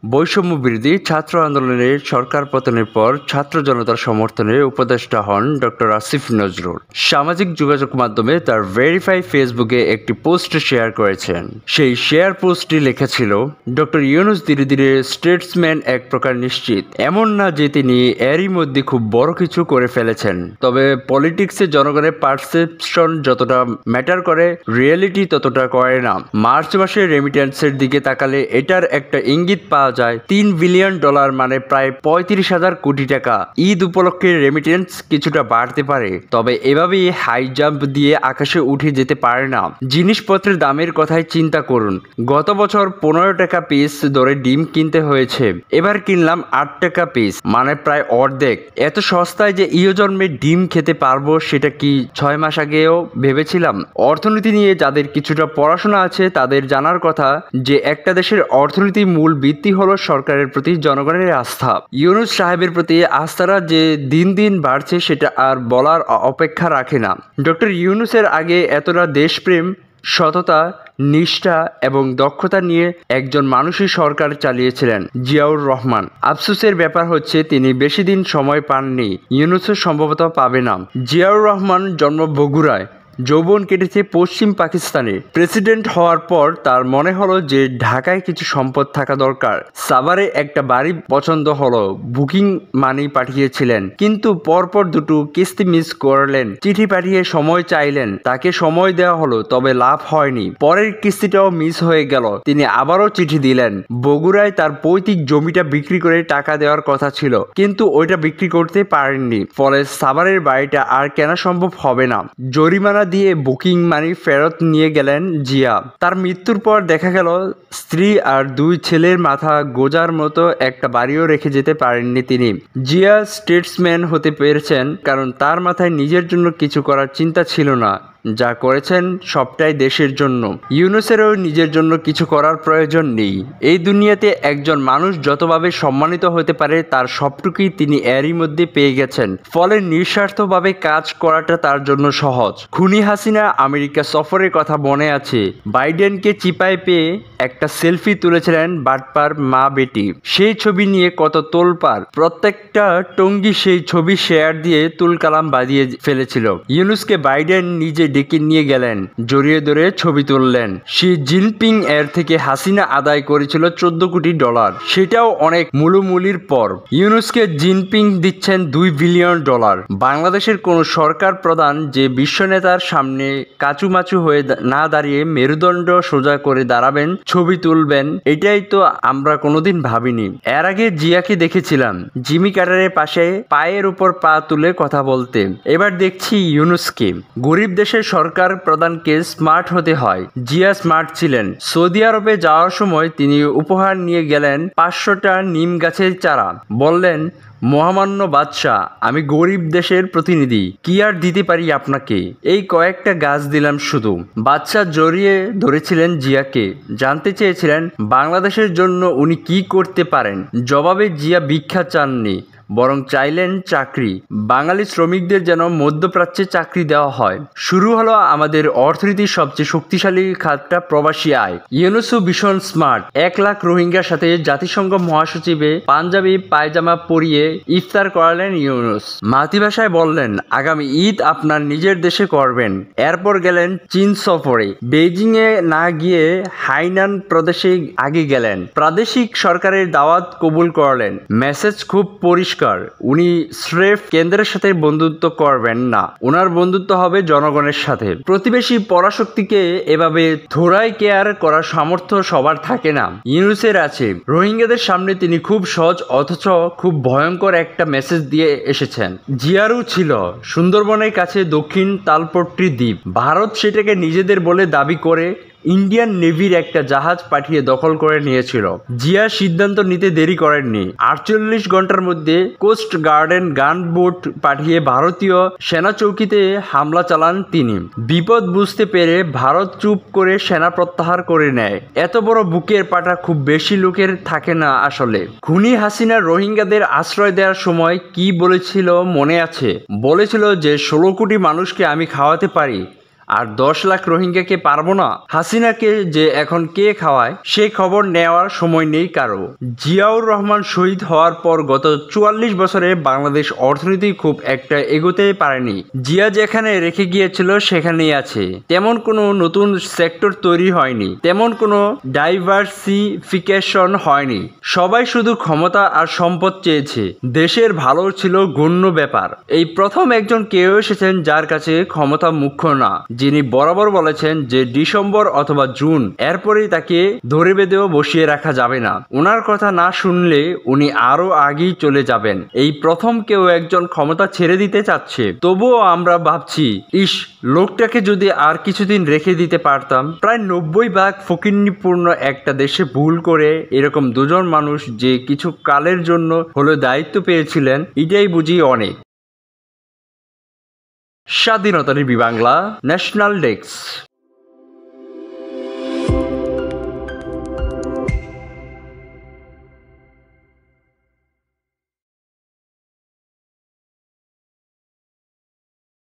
বৈষম্য বিরোধী ছাত্র আন্দোলনের সরকার পতনের পর ছাত্র জনতার সমর্থনে উপদেষ্টা হন ডক্টর আসিফ নজরুল। সামাজিক যোগাযোগ মাধ্যমে তার ভেরিফাই ফেসবুকে একটি পোস্ট শেয়ার করেছেন। সেই শেয়ার পোস্টটি লেখা ছিল, ডক্টর ইউনূস ধীরে ধীরে স্টেটসম্যান এক প্রকার নিশ্চিত। এমন না যে তিনি এরই মধ্যে খুব বড় কিছু করে ফেলেছেন, তবে পলিটিক্সে জনগণের পারসেপশন যতটা ম্যাটার করে, রিয়েলিটি ততটা করে না। মার্চ মাসে রেমিটেন্সের দিকে তাকালে এটার একটা ইঙ্গিত পাওয়া যায়। $3 বিলিয়ন মানে প্রায় 35,000 কোটি টাকা। ঈদ উপলক্ষে রেমিটেন্স কিছুটা বাড়তে পারে, তবে এভাবেই হাই জাম্প দিয়ে আকাশে উঠে যেতে পারে না। জিনিসপত্রের দামের কথাই চিন্তা করুন। গত বছর 15 টাকা পিস দরে ডিম কিনতে হয়েছে, এবার কিনলাম 8 টাকা পিস, মানে প্রায় অর্ধেক। এত সস্তায় যে ইহ জন্মে ডিম খেতে পারবো সেটা কি 6 মাস আগেও ভেবেছিলাম? অর্থনীতি নিয়ে যাদের কিছুটা পড়াশোনা আছে তাদের জানার কথা যে একটা দেশের অর্থনীতির মূল ভিত্তি হলো সরকারের প্রতি জনগণের আস্থা। ইউনূস সাহেবের প্রতি আস্থাটা যে দিন দিন বাড়ছে সেটা আর বলার অপেক্ষা রাখে না। ডক্টর ইউনূসের আগে এতটা দেশপ্রেম, সততা, নিষ্ঠা এবং দক্ষতা নিয়ে একজন মানুষই সরকার চালিয়েছিলেন, জিয়াউর রহমান। আফসোসের ব্যাপার হচ্ছে তিনি বেশি দিন সময় পাননি, ইউনূসও সম্ভবত পাবে না। জিয়াউর রহমান জন্ম বগুড়ায়, যৌবন কেটেছে পশ্চিম পাকিস্তানে। প্রেসিডেন্ট হওয়ার পর তার মনে হলো যে ঢাকায় কিছু সম্পদ থাকা দরকার। সাভারে একটা বাড়ি পছন্দ হলো, বুকিং মানি পাঠিয়েছিলেন, কিন্তু পরপর দুটো কিস্তি মিস করলেন। চিঠি পাঠিয়ে সময় চাইলেন, তাকে সময় দেওয়া হলো, তবে লাভ হয়নি। পরের কিস্তিটাও মিস হয়ে গেল, তিনি আবারও চিঠি দিলেন। বগুড়ায় তার পৈতৃক জমিটা বিক্রি করে টাকা দেওয়ার কথা ছিল, কিন্তু ওইটা বিক্রি করতে পারেননি, ফলে সাভারের বাড়িটা আর কেনা সম্ভব হবে না। জরিমানা দিয়ে বুকিং মানি ফেরত নিয়ে গেলেন জিয়া। তার মৃত্যুর পর দেখা গেল স্ত্রী আর 2 ছেলের মাথা গোজার মতো একটা বাড়িও রেখে যেতে পারেননি তিনি। জিয়া স্টেটসম্যান হতে পেরেছেন কারণ তার মাথায় নিজের জন্য কিছু করার চিন্তা ছিল না, যা করেছেন সবটাই দেশের জন্য। ইউনূসেরও নিজের জন্য কিছু করার প্রয়োজন নেই। এই দুনিয়াতে একজন মানুষ যতভাবে সম্মানিত হতে পারে তার সবটুকুই তিনি এরই মধ্যে পেয়ে গেছেন, ফলে নিঃস্বার্থভাবে কাজ করাটা তার জন্য সহজ। খুনি হাসিনা আমেরিকা সফরের কথা মনে আছে, বাইডেনকে চিপায় পেয়ে একটা সেলফি তুলেছিলেন বাটপার মা বেটি। সেই ছবি নিয়ে কত তোলপাড়, প্রত্যেকটা টঙ্গী সেই ছবি শেয়ার দিয়ে তুলকালাম বাঁধিয়ে ফেলেছিল। ইউনূসকে বাইডেন নিজে ডেকে নিয়ে গেলেন, জড়িয়ে ধরে ছবি তুললেন। শি জিনপিং এর থেকে হাসিনা আদায় করেছিল $14 কোটি, সেটাও অনেক মূলমূলির পর। ইউনূসকে জিনপিং দিচ্ছেন $2 বিলিয়ন। বাংলাদেশের কোন সরকার প্রধান যে বিশ্ব নেতার সামনে কাচুমাচু হয়ে না দাঁড়িয়ে মেরুদণ্ড সোজা করে দাঁড়াবেন, ছবি তুলবেন, এটাই তো আমরা কোনোদিন ভাবিনি। এর আগে জিয়াকে দেখেছিলাম জিমি কাটারের পাশে পায়ের উপর পা তুলে কথা বলতে, এবার দেখছি ইউনূসকে। গরিব দেশের সরকার প্রধানকে স্মার্ট হতে হয়, জিয়া স্মার্ট ছিলেন। সৌদি আরবে যাওয়ার সময় তিনি উপহার নিয়ে গেলেন 500টা নিম গাছের চারা, বললেন, মহামান্য বাদশাহ, আমি গরিব দেশের প্রতিনিধি, কি আর দিতে পারি আপনাকে, এই কয়েকটা গাছ দিলাম শুধু। বাদশাহ জড়িয়ে ধরেছিলেন জিয়াকে, জানতে চেয়েছিলেন বাংলাদেশের জন্য উনি কি করতে পারেন। জবাবে জিয়া ভিক্ষা চাননি, বরং চাইলেন চাকরি। বাঙালি শ্রমিকদের যেন মধ্যপ্রাচ্যে চাকরি দেওয়া হয়। শুরু হলো আমাদের অর্থনীতির সবচেয়ে শক্তিশালী খাতটা প্রবাসী আয়। ইউনূসও ভীষণ স্মার্ট। 1 লাখ রোহিঙ্গার সাথে জাতিসংঘ মহাসচিবে পাঞ্জাবি পায়জামা পরিয়ে ইফতার করালেন ইউনূস। মাতৃভাষায় বললেন, আগামী ঈদ আপনার নিজের দেশে করবেন। এরপর গেলেন চীন সফরে। বেইজিংয়ে না গিয়ে হাইনান প্রদেশে আগে গেলেন। প্রাদেশিক সরকারের দাওয়াত কবুল করলেন। মেসেজ খুব পরিষ্কার, উনি স্রেফ কেন্দ্রের সাথে বন্ধুত্ব করবেন না, ওনার বন্ধুত্ব হবে জনগণের সাথে। প্রতিবেশী পরাশক্তিকে এভাবে থোড়াই কেয়ার করার সামর্থ্য সবার থাকে না, ইউনূসের আছে। রোহিঙ্গাদের সামনে তিনি খুব সহজ অথচ খুব ভয়ঙ্কর একটা মেসেজ দিয়ে এসেছেন। জিয়ারও ছিল। সুন্দরবনের কাছে দক্ষিণ তালপট্রি দ্বীপ, ভারত সেটাকে নিজেদের বলে দাবি করে ইন্ডিয়ান নেভির একটা জাহাজ পাঠিয়ে দখল করে নিয়েছিল। জিয়া সিদ্ধান্ত নিতে দেরি করেননি। 48 ঘন্টার মধ্যে কোস্ট গার্ডের গানবোট পাঠিয়ে ভারতীয় সেনা চৌকিতে হামলা চালান তিনি। বিপদ বুঝতে পেরে ভারত চুপ করে সেনা প্রত্যাহার করে নেয়। এত বড় বুকের পাটা খুব বেশি লোকের থাকে না আসলে। খুনি হাসিনা রোহিঙ্গাদের আশ্রয় দেওয়ার সময় কি বলেছিল মনে আছে? বলেছিল যে 16 কোটি মানুষকে আমি খাওয়াতে পারি, আর 10 লাখ রোহিঙ্গাকে পারবো না? হাসিনাকে যে এখন কে খাওয়ায় সে খবর নেওয়ার সময় নেই কারো। জিয়াউর রহমান শহীদ হওয়ার পর গত 44 বছরে বাংলাদেশ অর্থনীতি খুব একটা এগোতে পারেনি। জিয়া যেখানে রেখে গিয়েছিল সেখানেই আছে। তেমন কোনো নতুন সেক্টর তৈরি হয়নি, তেমন কোনো ডাইভার্সিফিকেশন হয়নি। সবাই শুধু ক্ষমতা আর সম্পদ চেয়েছে। দেশের ভালো ছিল গণ্য ব্যাপার। এই প্রথম একজন কেউ এসেছেন যার কাছে ক্ষমতা মুখ্য না, যিনি বরাবর বলেছেন যে ডিসেম্বর অথবা জুন এরপরেই তাকে ধরে বেঁধেও বসিয়ে রাখা যাবে না। ওনার কথা না শুনলে উনি আরো আগেই চলে যাবেন। এই প্রথম কেউ একজন ক্ষমতা ছেড়ে দিতে চাচ্ছে। তবুও আমরা ভাবছি, ইস, লোকটাকে যদি আর কিছুদিন রেখে দিতে পারতাম। প্রায় 90 ভাগ ফকিন্নিপূর্ণ একটা দেশে ভুল করে এরকম দুজন মানুষ যে কিছু কালের জন্য হলেও দায়িত্ব পেয়েছিলেন, এটাই বুঝি অনেক। স্বাধীনতা টিভি বাংলা, ন্যাশনাল ডেস্ক।